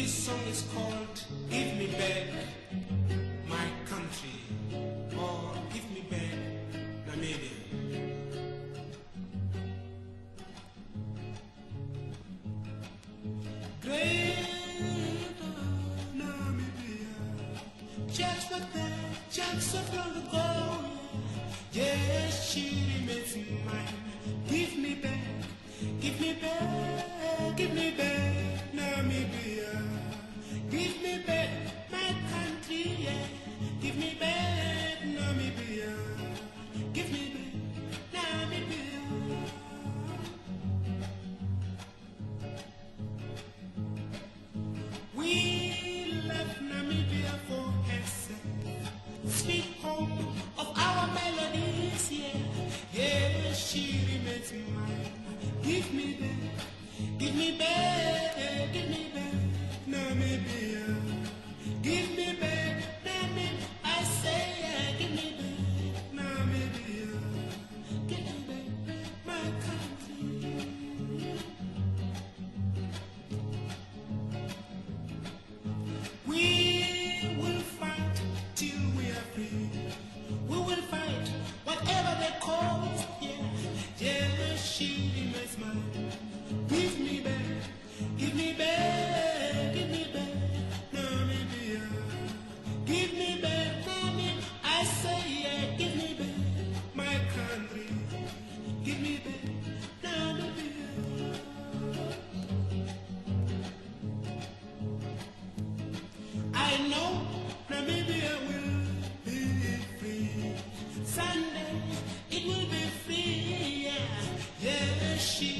This song is called Give Me Back My Country, or Give Me Back Namibia. Great Namibia, just what that, just so long ago. Yes, she remains mine. Give me back, give me back, give me back Namibia. Give me back my country, yeah. Give me back Namibia. Give me back Namibia. We left Namibia for herself, sweet home of our melodies, yeah. Yeah, she remains mine. Give me back, give me back, give me back Namibia. Give me back Namibia. I say, yeah, give me back Namibia. Give me back my country. We will fight till we are free. We will fight whatever they cause, yeah. Yeah, she remains mine. Give me back, give me back, give me back Namibia. Give me back Namibia. I say, yeah, give me back my country. Give me back Namibia. I know Namibia will be free. Sunday it will be free, yeah. Yeah, she